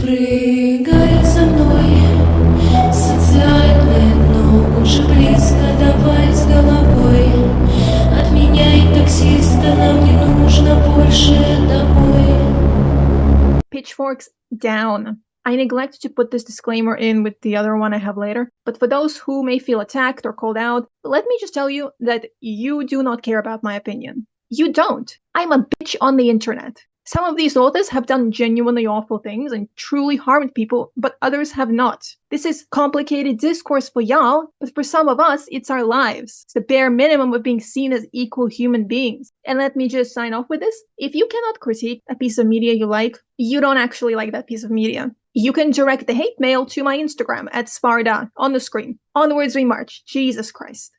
Прыгай за мной, социальное, но уже близко, давай с головой. Отменяй таксиста, нам не нужно больше домой. Pitchforks down. I neglected to put this disclaimer in with the other one I have later, but for those who may feel attacked or called out, let me just tell you that you do not care about my opinion. You don't. I'm a bitch on the internet. Some of these authors have done genuinely awful things and truly harmed people, but others have not. This is complicated discourse for y'all, but for some of us, it's our lives. It's the bare minimum of being seen as equal human beings. And let me just sign off with this. If you cannot critique a piece of media you like, you don't actually like that piece of media. You can direct the hate mail to my Instagram at Sfarda on the screen. Onwards we march. Jesus Christ.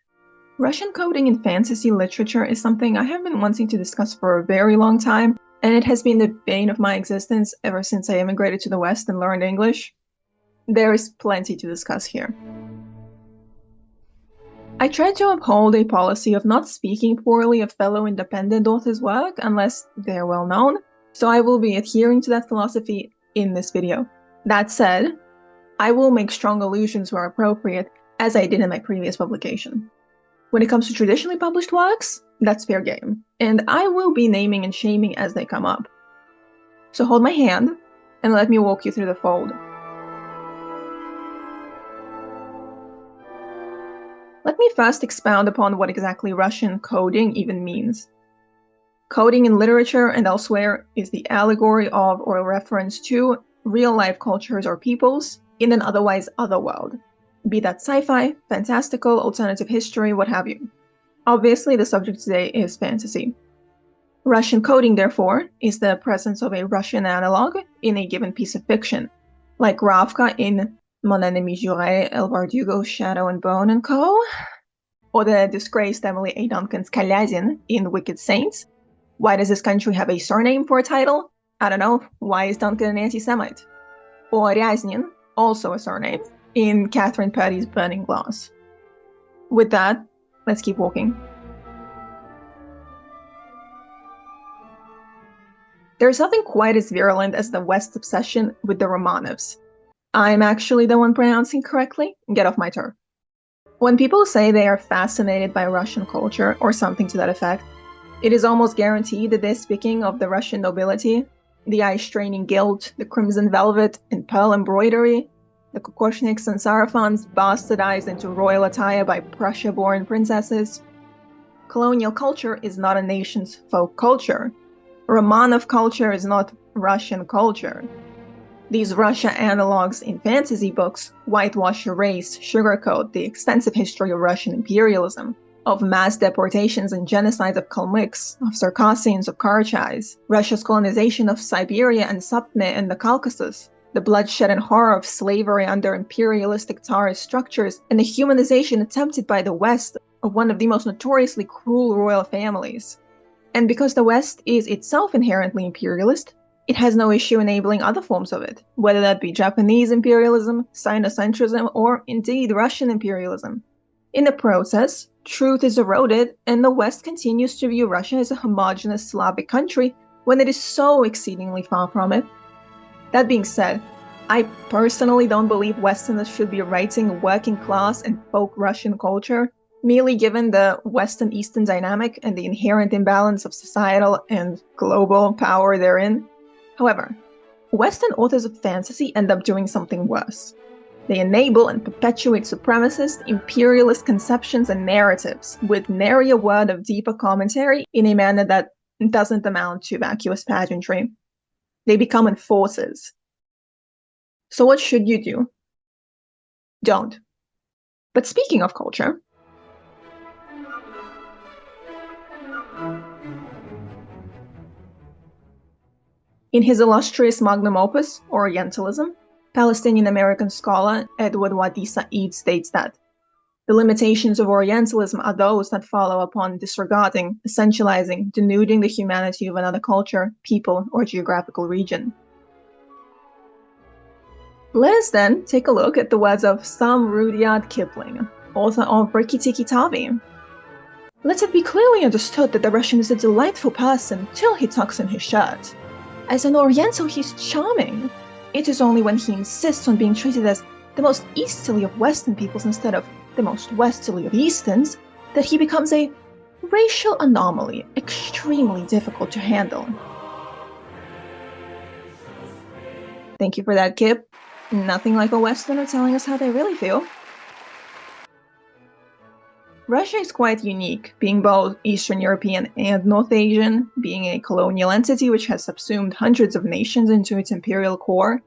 Russian coding in fantasy literature is something I have been wanting to discuss for a very long time, and it has been the bane of my existence ever since I immigrated to the West and learned English. There is plenty to discuss here. I try to uphold a policy of not speaking poorly of fellow independent authors' work unless they're well known, so I will be adhering to that philosophy in this video. That said, I will make strong allusions where appropriate, as I did in my previous publication. When it comes to traditionally published works, that's fair game, and I will be naming and shaming as they come up. So hold my hand, and let me walk you through the fold. Let me first expound upon what exactly Russian coding even means. Coding in literature and elsewhere is the allegory of or reference to real-life cultures or peoples in an otherwise other world, be that sci-fi, fantastical, alternative history, what have you. Obviously, the subject today is fantasy. Russian coding, therefore, is the presence of a Russian analog in a given piece of fiction, like Ravka in Mon Ennemi Juré, El Bardugo, Shadow and Bone and Co., or the disgraced Emily A. Duncan's Kalyazin in Wicked Saints. Why does this country have a surname for a title? I don't know. Why is Duncan an anti-Semite? Or Ryaznin, also a surname, in Catherine Petty's Burning Glass. With that, let's keep walking. There's nothing quite as virulent as the West's obsession with the Romanovs. I'm actually the one pronouncing correctly. Get off my turf. When people say they are fascinated by Russian culture, or something to that effect, it is almost guaranteed that they're speaking of the Russian nobility, the eye-straining gilt, the crimson velvet and pearl embroidery, the kokoshniks and sarafans bastardized into royal attire by Prussia-born princesses. Colonial culture is not a nation's folk culture. Romanov culture is not Russian culture. These Russia analogs in fantasy books whitewash, erase, sugarcoat the extensive history of Russian imperialism, of mass deportations and genocides of Kalmyks, of Circassians, of Karachais, Russia's colonization of Siberia and Sapme and the Caucasus, the bloodshed and horror of slavery under imperialistic Tsarist structures, and the humanization attempted by the West of one of the most notoriously cruel royal families. And because the West is itself inherently imperialist, it has no issue enabling other forms of it, whether that be Japanese imperialism, Sinocentrism, or indeed Russian imperialism. In the process, truth is eroded, and the West continues to view Russia as a homogeneous Slavic country when it is so exceedingly far from it. That being said, I personally don't believe Westerners should be writing working class and folk Russian culture, merely given the West-Eastern dynamic and the inherent imbalance of societal and global power therein. However, Western authors of fantasy end up doing something worse. They enable and perpetuate supremacist, imperialist conceptions and narratives, with nary a word of deeper commentary in a manner that doesn't amount to vacuous pageantry. They become enforcers. So what should you do? Don't. But speaking of culture, in his illustrious magnum opus, Orientalism, Palestinian-American scholar Edward Wadi Said states that the limitations of Orientalism are those that follow upon disregarding, essentializing, denuding the humanity of another culture, people, or geographical region. Let us then take a look at the words of Sam Rudyard Kipling, author of Rikki Tikki Tavi. Let it be clearly understood that the Russian is a delightful person till he tucks in his shirt. As an Oriental, he's charming. It is only when he insists on being treated as the most easterly of Western peoples instead of the most westerly of Easterns that he becomes a racial anomaly extremely difficult to handle. Thank you for that, Kip. Nothing like a Westerner telling us how they really feel. Russia is quite unique, being both Eastern European and North Asian, being a colonial entity which has subsumed hundreds of nations into its imperial core,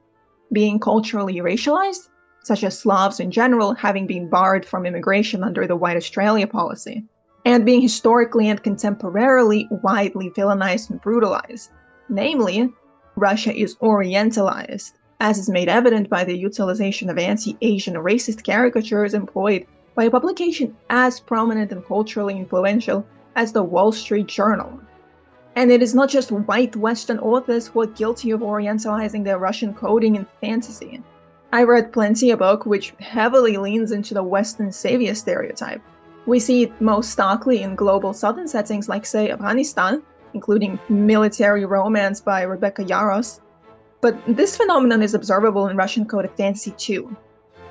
being culturally racialized, such as Slavs in general having been barred from immigration under the White Australia policy, and being historically and contemporarily widely villainized and brutalized. Namely, Russia is Orientalized, as is made evident by the utilization of anti-Asian racist caricatures employed by a publication as prominent and culturally influential as the Wall Street Journal. And it is not just white Western authors who are guilty of Orientalizing their Russian coding in fantasy. I read plenty a book which heavily leans into the Western savior stereotype. We see it most starkly in global southern settings like, say, Afghanistan, including Military Romance by Rebecca Yarros. But this phenomenon is observable in Russian-coded fantasy too.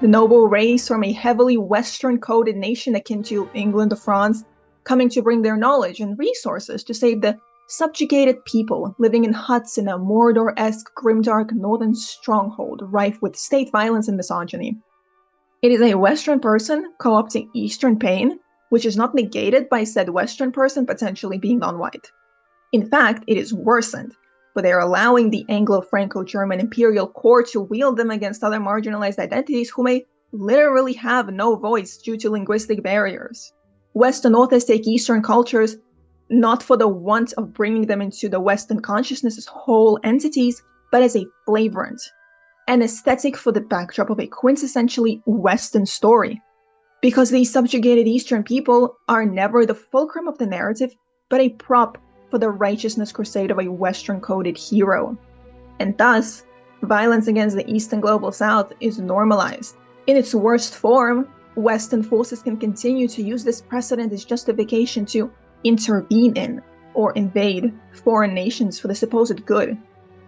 The noble race from a heavily Western-coded nation akin to England or France coming to bring their knowledge and resources to save the subjugated people living in huts in a Mordor-esque grimdark northern stronghold rife with state violence and misogyny. It is a Western person co-opting Eastern pain, which is not negated by said Western person potentially being non-white. In fact, it is worsened, but they are allowing the Anglo-Franco-German imperial core to wield them against other marginalized identities who may literally have no voice due to linguistic barriers. Western authors take Eastern cultures not for the want of bringing them into the Western consciousness as whole entities, but as a flavorant, an aesthetic for the backdrop of a quintessentially Western story. Because these subjugated Eastern people are never the fulcrum of the narrative, but a prop for the righteousness crusade of a Western-coded hero. And thus, violence against the East and Global South is normalized. In its worst form, Western forces can continue to use this precedent as justification to intervene in or invade foreign nations for the supposed good,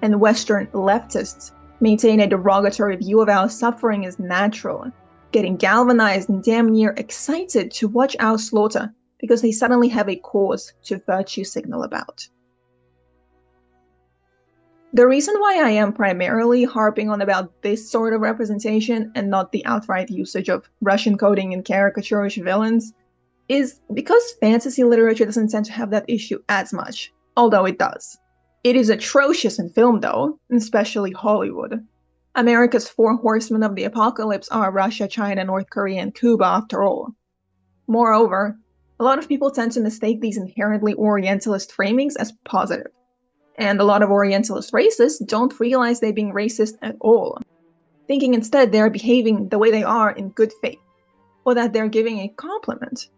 and Western leftists maintain a derogatory view of our suffering as natural, getting galvanized and damn near excited to watch our slaughter because they suddenly have a cause to virtue signal about. The reason why I am primarily harping on about this sort of representation and not the outright usage of Russian coding and caricaturish villains is because fantasy literature doesn't tend to have that issue as much, although it does. It is atrocious in film though, especially Hollywood. America's four horsemen of the apocalypse are Russia, China, North Korea, and Cuba after all. Moreover, a lot of people tend to mistake these inherently Orientalist framings as positive. And a lot of Orientalist racists don't realize they're being racist at all, thinking instead they're behaving the way they are in good faith, or that they're giving a compliment.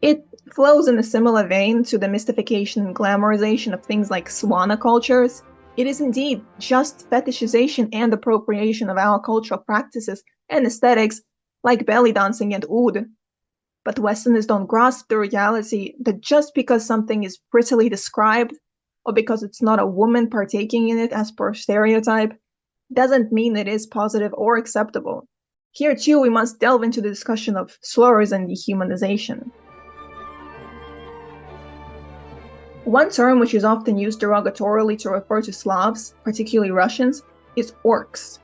It flows in a similar vein to the mystification and glamorization of things like Swana cultures. It is indeed just fetishization and appropriation of our cultural practices and aesthetics, like belly dancing and oud. But Westerners don't grasp the reality that just because something is prettily described, or because it's not a woman partaking in it as per stereotype, doesn't mean it is positive or acceptable. Here too, we must delve into the discussion of slurs and dehumanization. One term which is often used derogatorily to refer to Slavs, particularly Russians, is orcs.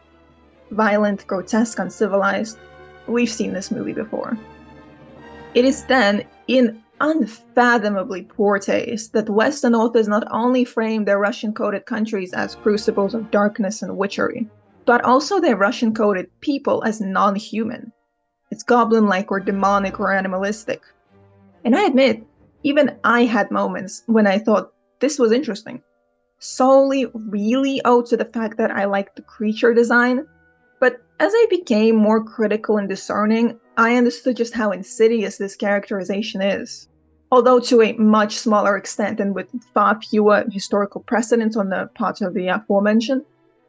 Violent, grotesque, uncivilized. We've seen this movie before. It is then, in unfathomably poor taste, that Western authors not only frame their Russian-coded countries as crucibles of darkness and witchery, but also their Russian-coded people as non-human, as goblin-like or demonic or animalistic. And I admit, even I had moments when I thought this was interesting, solely really owed to the fact that I liked the creature design. But as I became more critical and discerning, I understood just how insidious this characterization is. Although to a much smaller extent and with far fewer historical precedents on the part of the aforementioned,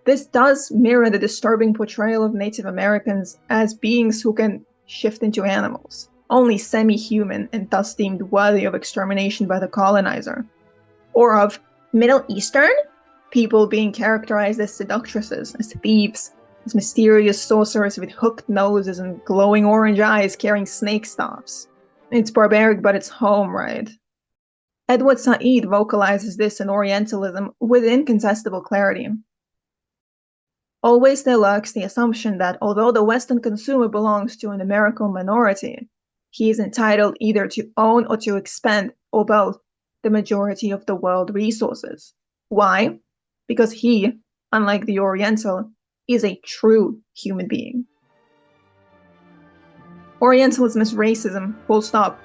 this does mirror the disturbing portrayal of Native Americans as beings who can shift into animals, only semi-human and thus deemed worthy of extermination by the colonizer. Or of Middle Eastern, People being characterized as seductresses, as thieves, as mysterious sorcerers with hooked noses and glowing orange eyes carrying snake staffs. It's barbaric, but it's home, right? Edward Said vocalizes this in Orientalism with incontestable clarity. Always there lurks the assumption that although the Western consumer belongs to a numerical minority, he is entitled either to own or to expend, or both, the majority of the world resources. Why? Because he, unlike the Oriental, is a true human being. Orientalism is racism, full stop.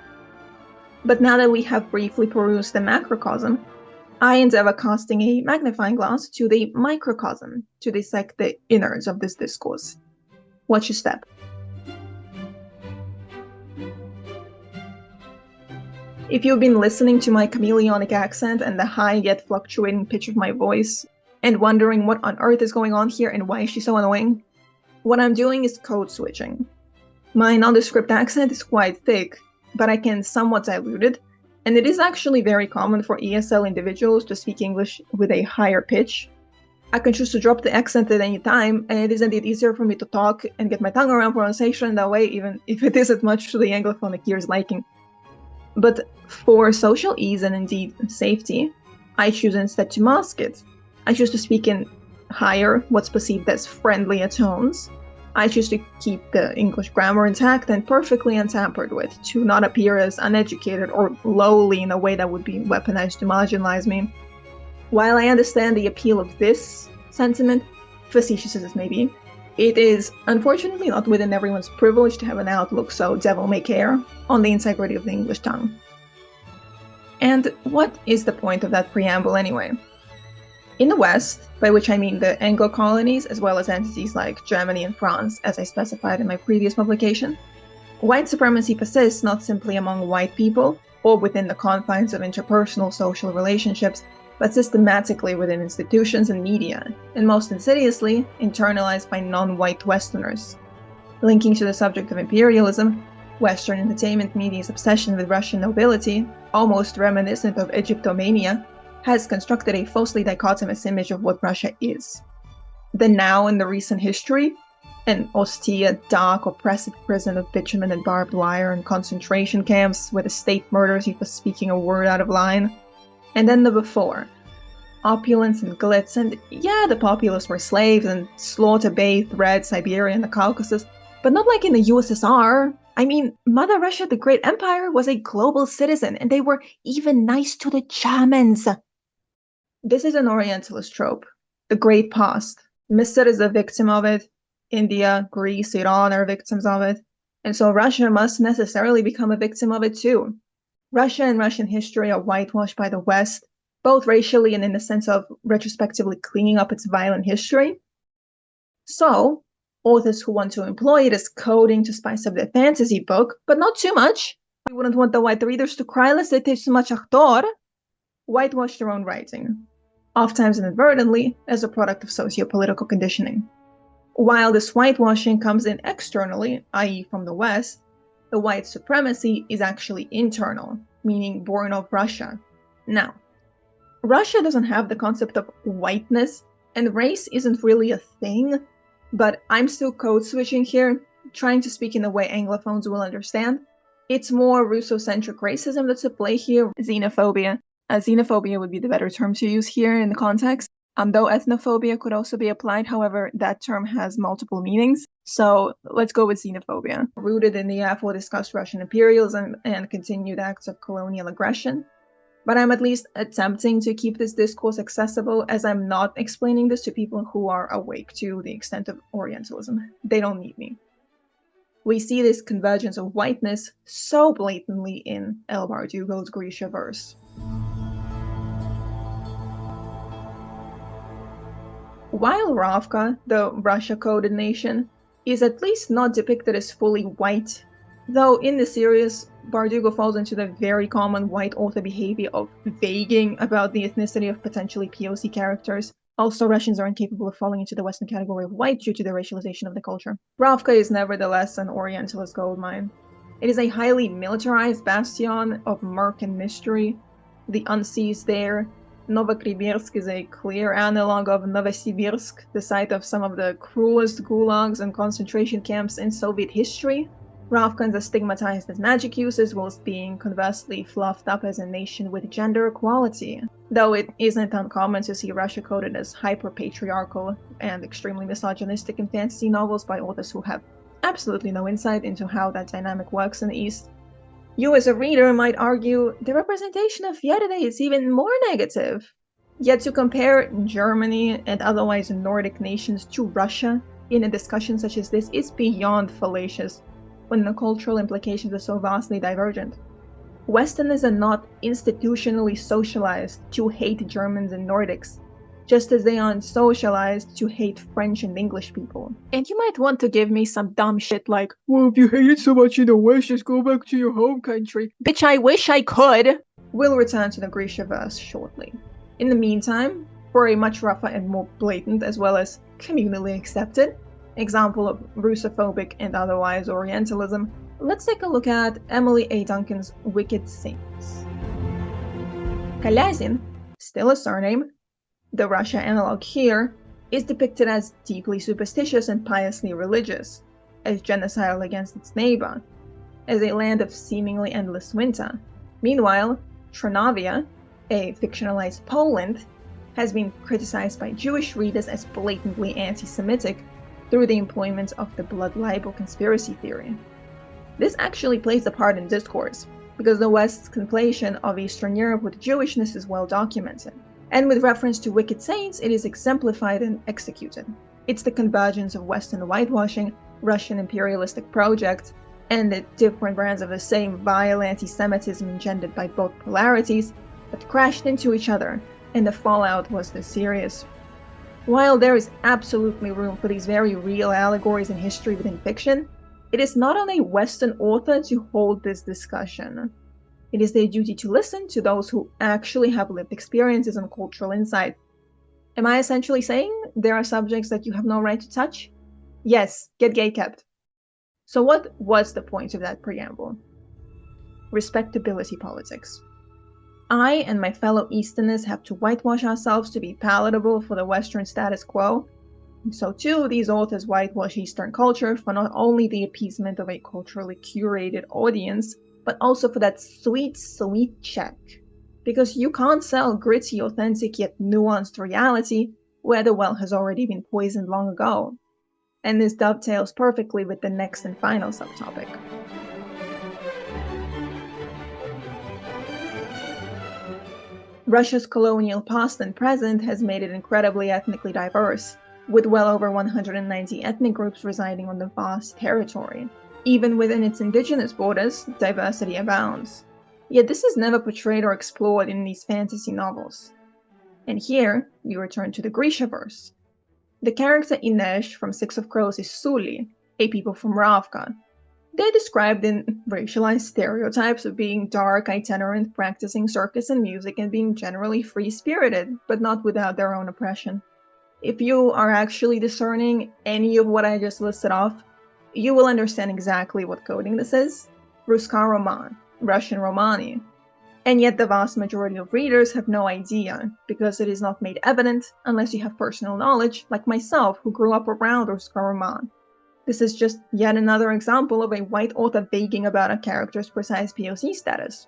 But now that we have briefly perused the macrocosm, I endeavor casting a magnifying glass to the microcosm to dissect the innards of this discourse. Watch your step. If you've been listening to my chameleonic accent and the high yet fluctuating pitch of my voice, and wondering what on earth is going on here and why is she so annoying, what I'm doing is code switching. My nondescript accent is quite thick, but I can somewhat dilute it, and it is actually very common for ESL individuals to speak English with a higher pitch. I can choose to drop the accent at any time, and it is indeed easier for me to talk and get my tongue around pronunciation that way, even if it isn't much to the Anglophonic ear's liking. But for social ease and indeed safety, I choose instead to mask it. I choose to speak in higher, what's perceived as friendlier tones. I choose to keep the English grammar intact and perfectly untampered with, to not appear as uneducated or lowly in a way that would be weaponized to marginalize me. While I understand the appeal of this sentiment, facetious as it may be, it is unfortunately not within everyone's privilege to have an outlook so devil may care on the integrity of the English tongue. And what is the point of that preamble anyway? In the West, by which I mean the Anglo colonies as well as entities like Germany and France, as I specified in my previous publication, white supremacy persists not simply among white people or within the confines of interpersonal social relationships, but systematically within institutions and media, and most insidiously internalized by non-white Westerners. Linking to the subject of imperialism, Western entertainment media's obsession with Russian nobility, almost reminiscent of Egyptomania, has constructed a falsely dichotomous image of what Russia is. The now and the recent history, an austere, dark, oppressive prison of bitumen and barbed wire and concentration camps where the state murders you for speaking a word out of line. And then the before. Opulence and glitz, and yeah, the populace were slaves and slaughter-bathed red Siberia and the Caucasus, but not like in the USSR. I mean, Mother Russia, the Great Empire, was a global citizen, and they were even nice to the Germans. This is an Orientalist trope. The Great Past. Misr is a victim of it. India, Greece, Iran are victims of it. And so Russia must necessarily become a victim of it too. Russia and Russian history are whitewashed by the West, both racially and in the sense of retrospectively cleaning up its violent history. So, authors who want to employ it as coding to spice up their fantasy book, but not too much. We wouldn't want the white readers to cry lest they taste too much actor. Whitewash their own writing, oftentimes inadvertently, as a product of socio-political conditioning. While this whitewashing comes in externally, i.e. from the West, the white supremacy is actually internal, meaning born of Russia. Now, Russia doesn't have the concept of whiteness, and race isn't really a thing, but I'm still code switching here, trying to speak in a way Anglophones will understand. It's more Russo-centric racism that's at play here, xenophobia. Xenophobia would be the better term to use here in the context, though ethnophobia could also be applied. However, that term has multiple meanings, so let's go with xenophobia. Rooted in the aforediscussed Russian imperialism and continued acts of colonial aggression. But I'm at least attempting to keep this discourse accessible, as I'm not explaining this to people who are awake to the extent of Orientalism. They don't need me. We see this convergence of whiteness so blatantly in L. Bardugo's Grisha verse. While Ravka, the Russia-coded nation, is at least not depicted as fully white, though in the series, Bardugo falls into the very common white author behavior of vaguing about the ethnicity of potentially POC characters. Also, Russians are incapable of falling into the Western category of white due to the racialization of the culture. Ravka is nevertheless an Orientalist goldmine. It is a highly militarized bastion of murk and mystery. The unseas there, Novosibirsk is a clear analog of Novosibirsk, the site of some of the cruelest gulags and concentration camps in Soviet history. Afghans are stigmatized as magic users whilst being conversely fluffed up as a nation with gender equality. Though it isn't uncommon to see Russia coded as hyper-patriarchal and extremely misogynistic in fantasy novels by authors who have absolutely no insight into how that dynamic works in the East. You as a reader might argue the representation of Fjerdae is even more negative. Yet to compare Germany and otherwise Nordic nations to Russia in a discussion such as this is beyond fallacious, when the cultural implications are so vastly divergent. Westerners are not institutionally socialized to hate Germans and Nordics, just as they aren't socialized to hate French and English people. And you might want to give me some dumb shit like, well, if you hate it so much in the West, just go back to your home country. Bitch, I wish I could! We'll return to the Grishaverse shortly. In the meantime, for a much rougher and more blatant, as well as communally accepted, example of Russophobic and otherwise Orientalism, let's take a look at Emily A. Duncan's Wicked Saints. Kalyazin, still a surname, the Russia analog here, is depicted as deeply superstitious and piously religious, as genocidal against its neighbor, as a land of seemingly endless winter. Meanwhile, Tranavia, a fictionalized Poland, has been criticized by Jewish readers as blatantly anti-Semitic through the employment of the blood libel conspiracy theory. This actually plays a part in discourse, because the West's conflation of Eastern Europe with Jewishness is well documented. And with reference to Wicked Saints, it is exemplified and executed. It's the convergence of Western whitewashing, Russian imperialistic projects, and the different brands of the same vile anti-Semitism engendered by both polarities that crashed into each other, and the fallout was this serious. While there is absolutely room for these very real allegories in history within fiction, it is not on a Western author to hold this discussion. It is their duty to listen to those who actually have lived experiences and cultural insight. Am I essentially saying there are subjects that you have no right to touch? Yes, get gatekept. So what was the point of that preamble? Respectability politics. I and my fellow Easterners have to whitewash ourselves to be palatable for the Western status quo. And so too, these authors whitewash Eastern culture for not only the appeasement of a culturally curated audience, but also for that sweet, sweet check. Because you can't sell gritty, authentic, yet nuanced reality where the well has already been poisoned long ago. And this dovetails perfectly with the next and final subtopic. Russia's colonial past and present has made it incredibly ethnically diverse, with well over 190 ethnic groups residing on the vast territory. Even within its indigenous borders, diversity abounds. Yet this is never portrayed or explored in these fantasy novels. And here, we return to the Grishaverse. The character Inej from Six of Crows is Suli, a people from Ravka. They're described in racialized stereotypes of being dark, itinerant, practicing circus and music, and being generally free-spirited, but not without their own oppression. If you are actually discerning any of what I just listed off, you will understand exactly what coding this is. Ruska Roman, Russian Romani. And yet the vast majority of readers have no idea, because it is not made evident unless you have personal knowledge, like myself, who grew up around Ruska Roman. This is just yet another example of a white author vaguing about a character's precise POC status.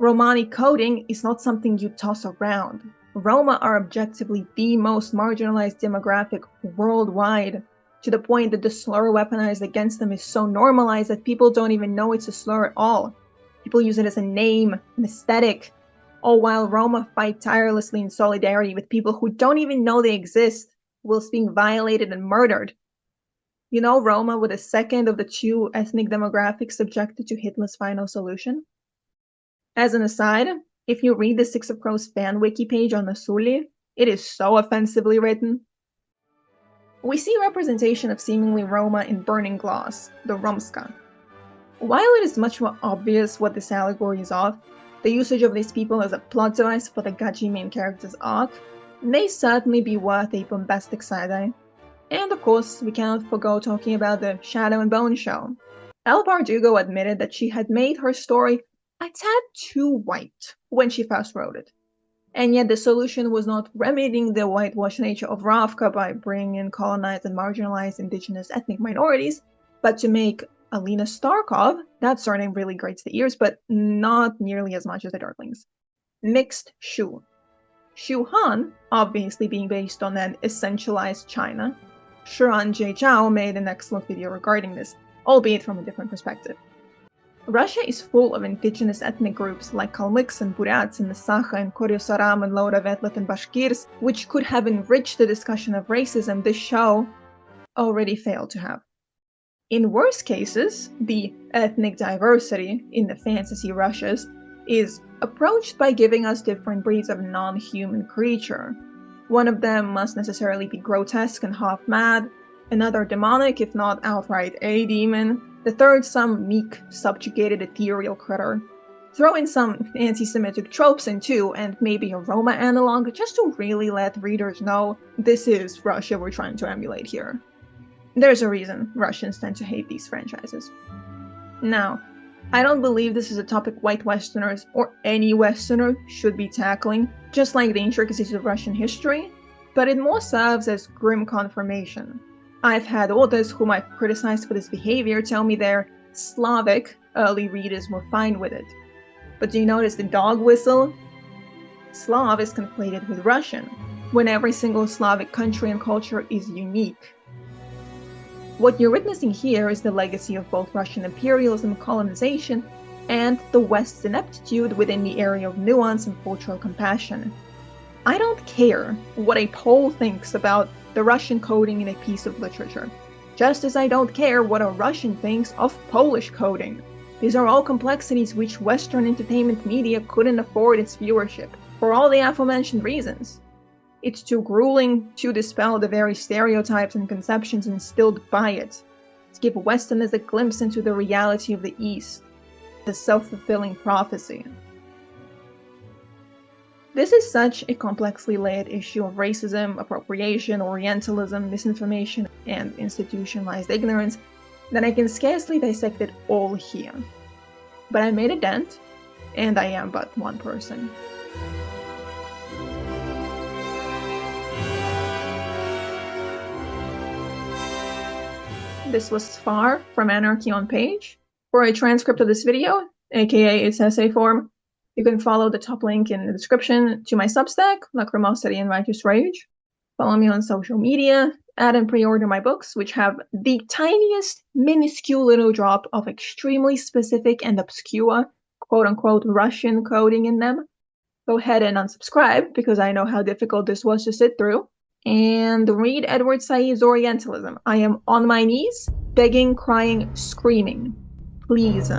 Romani coding is not something you toss around. Roma are objectively the most marginalized demographic worldwide, to the point that the slur weaponized against them is so normalized that people don't even know it's a slur at all. People use it as a name, an aesthetic, all while Roma fight tirelessly in solidarity with people who don't even know they exist, whilst being violated and murdered. You know Roma were the second of the two ethnic demographics subjected to Hitler's final solution? As an aside, if you read the Six of Crows fan wiki page on the Suli, it is so offensively written. We see representation of seemingly Roma in Burning Glass, the Rumska. While it is much more obvious what this allegory is of, the usage of these people as a plot device for the Gachi main character's arc may certainly be worth a bombastic side-eye. And of course, we cannot forgo talking about the Shadow and Bone show. Elle Bardugo admitted that she had made her story a tad too white when she first wrote it. And yet the solution was not remedying the whitewashed nature of Ravka by bringing in colonized and marginalized indigenous ethnic minorities, but to make Alina Starkov, that surname really grates the ears, but not nearly as much as the Darklings, mixed Shu. Shu Han, obviously being based on an essentialized China. Shiran J. Zhao made an excellent video regarding this, albeit from a different perspective. Russia is full of indigenous ethnic groups like Kalmyks and Buryats and Sakha and Koryosaram and Laura Vetlet and Bashkirs, which could have enriched the discussion of racism this show already failed to have. In worse cases, the ethnic diversity in the fantasy Russias is approached by giving us different breeds of non-human creature. One of them must necessarily be grotesque and half-mad, another demonic if not outright a demon, the third some meek, subjugated ethereal critter. Throw in some anti-Semitic tropes in too, and maybe a Roma analog, just to really let readers know this is Russia we're trying to emulate here. There's a reason Russians tend to hate these franchises. Now, I don't believe this is a topic white Westerners, or any Westerner, should be tackling, just like the intricacies of Russian history, but it more serves as grim confirmation. I've had authors whom I've criticized for this behavior tell me their Slavic early readers were fine with it. But do you notice the dog whistle? Slav is conflated with Russian, when every single Slavic country and culture is unique. What you're witnessing here is the legacy of both Russian imperialism and colonization, and the West's ineptitude within the area of nuance and cultural compassion. I don't care what a Pole thinks about the Russian coding in a piece of literature, just as I don't care what a Russian thinks of Polish coding. These are all complexities which Western entertainment media couldn't afford its viewership, for all the aforementioned reasons. It's too grueling to dispel the very stereotypes and conceptions instilled by it, to give Westerners a glimpse into the reality of the East, the self-fulfilling prophecy. This is such a complexly layered issue of racism, appropriation, Orientalism, misinformation, and institutionalized ignorance that I can scarcely dissect it all here. But I made a dent, and I am but one person. This was Sfar from Anarchy on Page. For a transcript of this video, aka its essay form, you can follow the top link in the description to my Substack, Lacrimosity and Righteous Rage. Follow me on social media, add and pre-order my books, which have the tiniest, minuscule little drop of extremely specific and obscure, quote-unquote, Russian coding in them. Go ahead and unsubscribe, because I know how difficult this was to sit through. And read Edward Said's Orientalism. I am on my knees, begging, crying, screaming. Please.